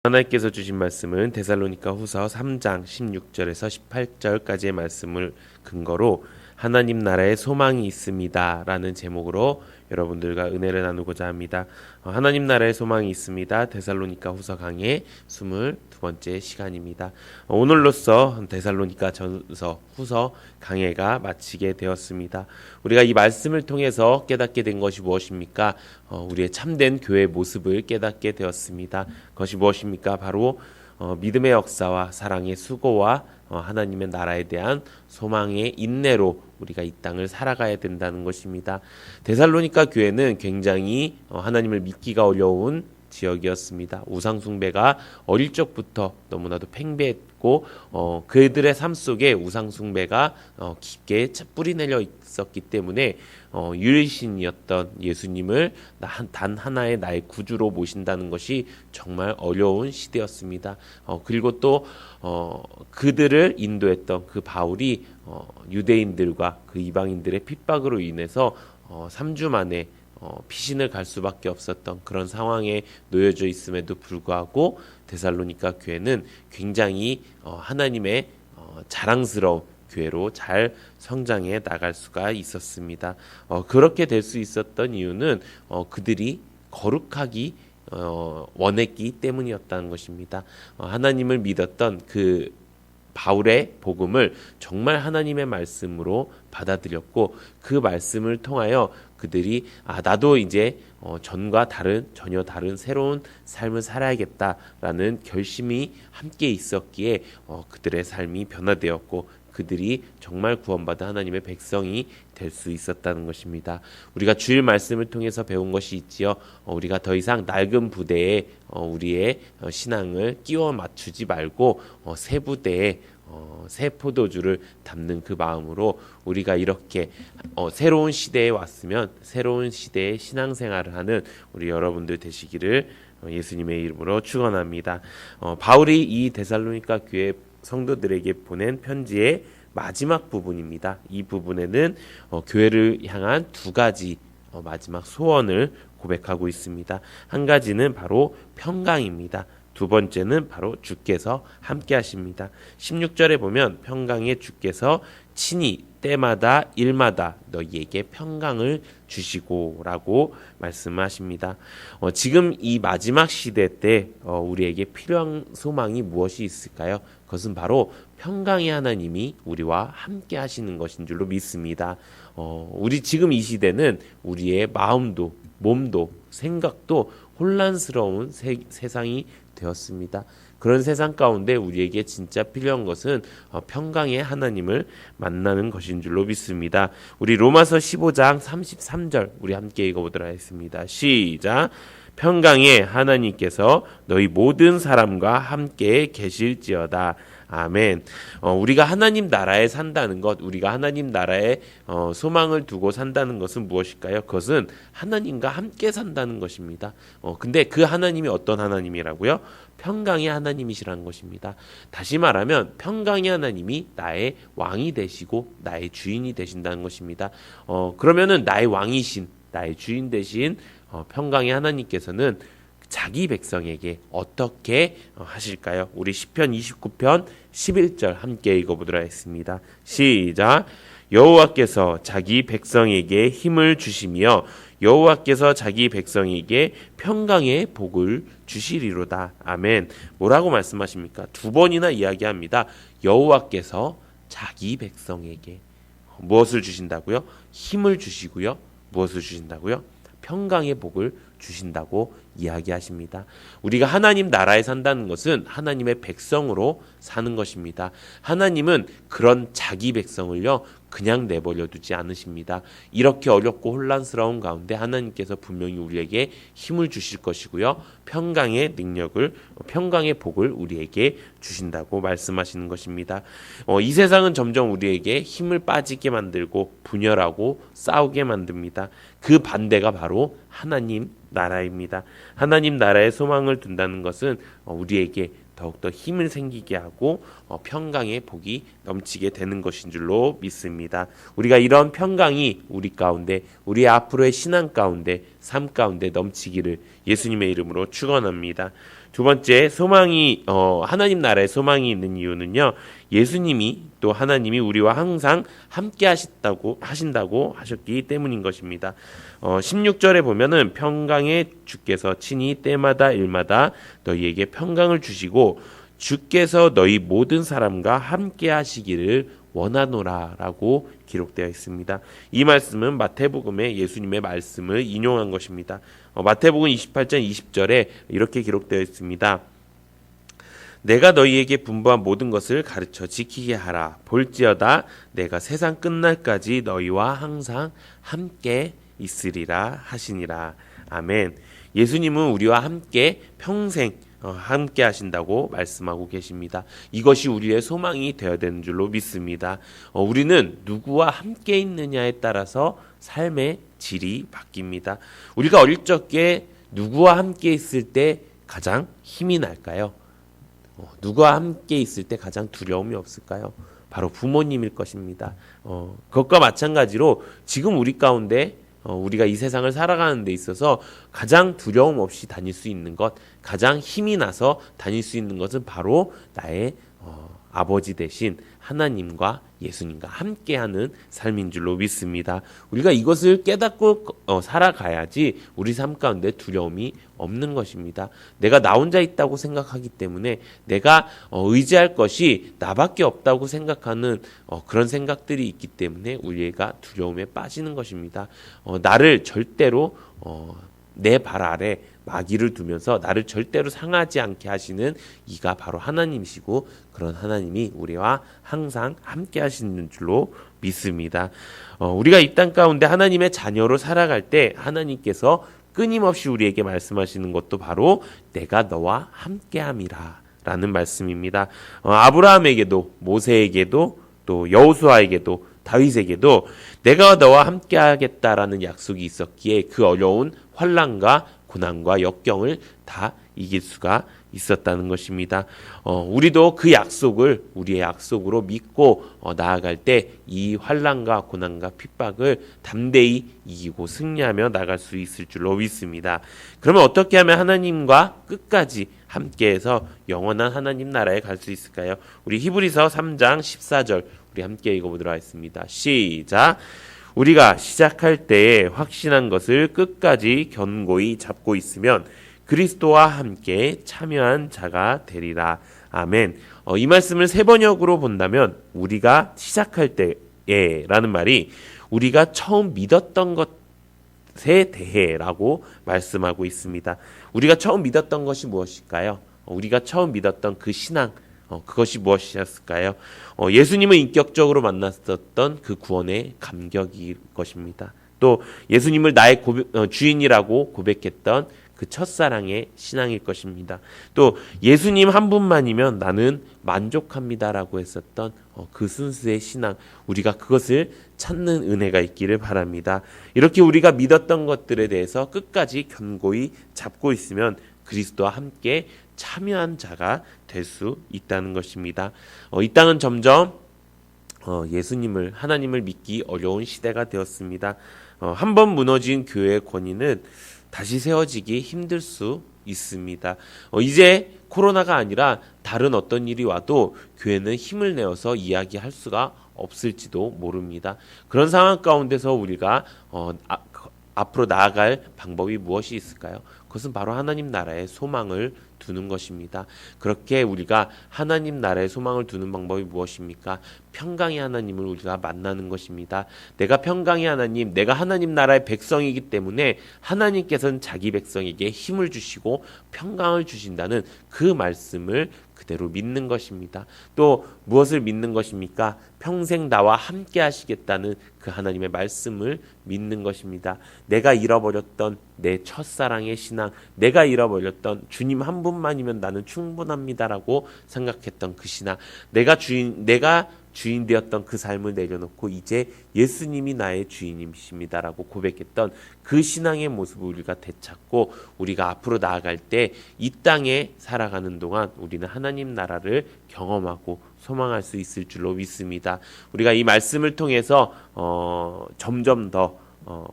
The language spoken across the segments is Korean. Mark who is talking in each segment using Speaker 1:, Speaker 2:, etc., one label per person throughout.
Speaker 1: 하나님께서 주신 말씀은 데살로니가 후서 3장 16절에서 18절까지의 말씀을 근거로 하나님 나라의 소망이 있습니다 라는 제목으로 여러분들과 은혜를 나누고자 합니다. 하나님 나라의 소망이 있습니다. 데살로니가 후서 강의 22번째 시간입니다. 오늘로써 데살로니가 전서 후서 강해가 마치게 되었습니다. 우리가 이 말씀을 통해서 깨닫게 된 것이 무엇입니까? 우리의 참된 교회의 모습을 깨닫게 되었습니다. 그것이 무엇입니까? 바로 믿음의 역사와 사랑의 수고와 하나님의 나라에 대한 소망의 인내로 우리가 이 땅을 살아가야 된다는 것입니다. 데살로니가 교회는 굉장히 하나님을 믿기가 어려운 지역이었습니다. 우상 숭배가 어릴 적부터 너무나도 팽배했고 그들의 삶 속에 우상 숭배가 깊게 뿌리내려 있었기 때문에 유일신이었던 예수님을 단 하나의 나의 구주로 모신다는 것이 정말 어려운 시대였습니다. 그리고 또 그들을 인도했던 그 바울이 유대인들과 그 이방인들의 핍박으로 인해서 3주 만에 피신을 갈 수밖에 없었던 그런 상황에 놓여져 있음에도 불구하고 데살로니가 교회는 굉장히 하나님의 자랑스러운 교회로 잘 성장해 나갈 수가 있었습니다. 그렇게 될 수 있었던 이유는 그들이 거룩하기 원했기 때문이었다는 것입니다. 하나님을 믿었던 그 바울의 복음을 정말 하나님의 말씀으로 받아들였고 그 말씀을 통하여 그들이 나도 이제 전과 전혀 다른 새로운 삶을 살아야겠다라는 결심이 함께 있었기에 그들의 삶이 변화되었고 그들이 정말 구원받은 하나님의 백성이 될 수 있었다는 것입니다. 우리가 주일 말씀을 통해서 배운 것이 있지요. 우리가 더 이상 낡은 부대에 우리의 신앙을 끼워 맞추지 말고 새 부대에 새 포도주를 담는 그 마음으로 우리가 이렇게 새로운 시대에 왔으면 새로운 시대의 신앙생활을 하는 우리 여러분들 되시기를 예수님의 이름으로 축원합니다. 바울이 이 데살로니가 교회 성도들에게 보낸 편지의 마지막 부분입니다. 이 부분에는 교회를 향한 두 가지 마지막 소원을 고백하고 있습니다. 한 가지는 바로 평강입니다. 두 번째는 바로 주께서 함께 하십니다. 16절에 보면 평강의 주께서 친히 때마다 일마다 너희에게 평강을 주시고 라고 말씀하십니다. 지금 이 마지막 시대 때 우리에게 필요한 소망이 무엇이 있을까요? 그것은 바로 평강의 하나님이 우리와 함께 하시는 것인 줄로 믿습니다. 우리 지금 이 시대는 우리의 마음도 몸도 생각도 혼란스러운 세상이 되었습니다. 그런 세상 가운데 우리에게 진짜 필요한 것은 평강의 하나님을 만나는 것인 줄로 믿습니다. 우리 로마서 15장 33절 우리 함께 읽어보도록 하겠습니다. 시작. 평강의 하나님께서 너희 모든 사람과 함께 계실지어다. 아멘. 우리가 하나님 나라에 산다는 것, 우리가 하나님 나라에 소망을 두고 산다는 것은 무엇일까요? 그것은 하나님과 함께 산다는 것입니다. 근데 그 하나님이 어떤 하나님이라고요? 평강의 하나님이시라는 것입니다. 다시 말하면 평강의 하나님이 나의 왕이 되시고 나의 주인이 되신다는 것입니다. 그러면은 나의 왕이신, 나의 주인 되신 평강의 하나님께서는 자기 백성에게 어떻게 하실까요? 우리 시편 29편 11절 함께 읽어보도록 하겠습니다. 시작. 여호와께서 자기 백성에게 힘을 주시며 여호와께서 자기 백성에게 평강의 복을 주시리로다. 아멘. 뭐라고 말씀하십니까? 두 번이나 이야기합니다. 여호와께서 자기 백성에게 무엇을 주신다고요? 힘을 주시고요. 무엇을 주신다고요? 평강의 복을 주신다고 이야기하십니다. 우리가 하나님 나라에 산다는 것은 하나님의 백성으로 사는 것입니다. 하나님은 그런 자기 백성을요 그냥 내버려 두지 않으십니다. 이렇게 어렵고 혼란스러운 가운데 하나님께서 분명히 우리에게 힘을 주실 것이고요. 평강의 능력을, 평강의 복을 우리에게 주신다고 말씀하시는 것입니다. 이 세상은 점점 우리에게 힘을 빠지게 만들고 분열하고 싸우게 만듭니다. 그 반대가 바로 하나님 나라입니다. 하나님 나라에 소망을 둔다는 것은 우리에게 더욱더 힘을 생기게 하고 평강의 복이 넘치게 되는 것인 줄로 믿습니다. 우리가 이런 평강이 우리 가운데, 우리 앞으로의 신앙 가운데, 삶 가운데 넘치기를 예수님의 이름으로 축원합니다. 두 번째, 소망이 하나님 나라에 소망이 있는 이유는요. 예수님이 또 하나님이 우리와 항상 함께 하신다고 하셨기 때문인 것입니다. 16절에 보면은 평강의 주께서 친히 때마다 일마다 너희에게 평강을 주시고 주께서 너희 모든 사람과 함께 하시기를 원하노라라고 기록되어 있습니다. 이 말씀은 마태복음의 예수님의 말씀을 인용한 것입니다. 마태복음 28장 20절에 이렇게 기록되어 있습니다. 내가 너희에게 분부한 모든 것을 가르쳐 지키게 하라. 볼지어다 내가 세상 끝날까지 너희와 항상 함께 있으리라 하시니라. 아멘. 예수님은 우리와 함께 평생 함께 하신다고 말씀하고 계십니다. 이것이 우리의 소망이 되어야 되는 줄로 믿습니다. 우리는 누구와 함께 있느냐에 따라서 삶의 질이 바뀝니다. 우리가 어릴 적에 누구와 함께 있을 때 가장 힘이 날까요? 누구와 함께 있을 때 가장 두려움이 없을까요? 바로 부모님일 것입니다. 그것과 마찬가지로 지금 우리 가운데 우리가 이 세상을 살아가는 데 있어서 가장 두려움 없이 다닐 수 있는 것, 가장 힘이 나서 다닐 수 있는 것은 바로 나의 아버지 대신 하나님과 예수님과 함께하는 삶인 줄로 믿습니다. 우리가 이것을 깨닫고 살아가야지 우리 삶 가운데 두려움이 없는 것입니다. 내가 나 혼자 있다고 생각하기 때문에 내가 의지할 것이 나밖에 없다고 생각하는 그런 생각들이 있기 때문에 우리가 두려움에 빠지는 것입니다. 나를 절대로 내 발 아래 마귀를 두면서 나를 절대로 상하지 않게 하시는 이가 바로 하나님이시고 그런 하나님이 우리와 항상 함께 하시는 줄로 믿습니다. 우리가 이 땅 가운데 하나님의 자녀로 살아갈 때 하나님께서 끊임없이 우리에게 말씀하시는 것도 바로 내가 너와 함께함이라 라는 말씀입니다. 아브라함에게도 모세에게도 또 여호수아에게도 다윗에게도 내가 너와 함께하겠다라는 약속이 있었기에 그 어려운 환난과 고난과 역경을 다 이길 수가 있었다는 것입니다. 우리도 그 약속을 우리의 약속으로 믿고 나아갈 때 이 환난과 고난과 핍박을 담대히 이기고 승리하며 나갈 수 있을 줄로 믿습니다. 그러면 어떻게 하면 하나님과 끝까지 함께해서 영원한 하나님 나라에 갈 수 있을까요? 우리 히브리서 3장 14절 우리 함께 읽어보도록 하겠습니다. 시작! 우리가 시작할 때에 확신한 것을 끝까지 견고히 잡고 있으면 그리스도와 함께 참여한 자가 되리라. 아멘. 이 말씀을 세 번역으로 본다면 우리가 시작할 때에 라는 말이 우리가 처음 믿었던 것에 대해라고 말씀하고 있습니다. 우리가 처음 믿었던 것이 무엇일까요? 우리가 처음 믿었던 그 신앙 그것이 무엇이었을까요? 예수님을 인격적으로 만났었던 그 구원의 감격일 것입니다. 또 예수님을 나의 주인이라고 고백했던 그 첫사랑의 신앙일 것입니다. 또 예수님 한 분만이면 나는 만족합니다라고 했었던 그 순수의 신앙, 우리가 그것을 찾는 은혜가 있기를 바랍니다. 이렇게 우리가 믿었던 것들에 대해서 끝까지 견고히 잡고 있으면 그리스도와 함께 참여한 자가 될 수 있다는 것입니다. 이 땅은 점점 예수님을 하나님을 믿기 어려운 시대가 되었습니다. 한번 무너진 교회의 권위는 다시 세워지기 힘들 수 있습니다. 이제 코로나가 아니라 다른 어떤 일이 와도 교회는 힘을 내어서 이야기할 수가 없을지도 모릅니다. 그런 상황 가운데서 우리가 앞으로 나아갈 방법이 무엇이 있을까요? 그것은 바로 하나님 나라의 소망을 두는 것입니다. 그렇게 우리가 하나님 나라의 소망을 두는 방법이 무엇입니까? 평강의 하나님을 우리가 만나는 것입니다. 내가 평강의 하나님, 내가 하나님 나라의 백성이기 때문에 하나님께서는 자기 백성에게 힘을 주시고 평강을 주신다는 그 말씀을 그대로 믿는 것입니다. 또 무엇을 믿는 것입니까? 평생 나와 함께 하시겠다는 그 하나님의 말씀을 믿는 것입니다. 내가 잃어버렸던 내 첫사랑의 신앙, 내가 잃어버렸던 주님 한 분만이면 나는 충분합니다라고 생각했던 그 신앙, 내가 주인 되었던 그 삶을 내려놓고 이제 예수님이 나의 주인이십니다라고 고백했던 그 신앙의 모습을 우리가 되찾고 우리가 앞으로 나아갈 때 이 땅에 살아가는 동안 우리는 하나님 나라를 경험하고 소망할 수 있을 줄로 믿습니다. 우리가 이 말씀을 통해서 점점 더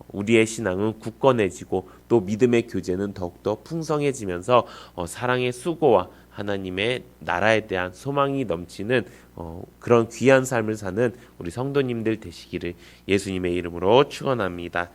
Speaker 1: 우리의 신앙은 굳건해지고 또 믿음의 교제는 더욱더 풍성해지면서 사랑의 수고와 하나님의 나라에 대한 소망이 넘치는 그런 귀한 삶을 사는 우리 성도님들 되시기를 예수님의 이름으로 축원합니다.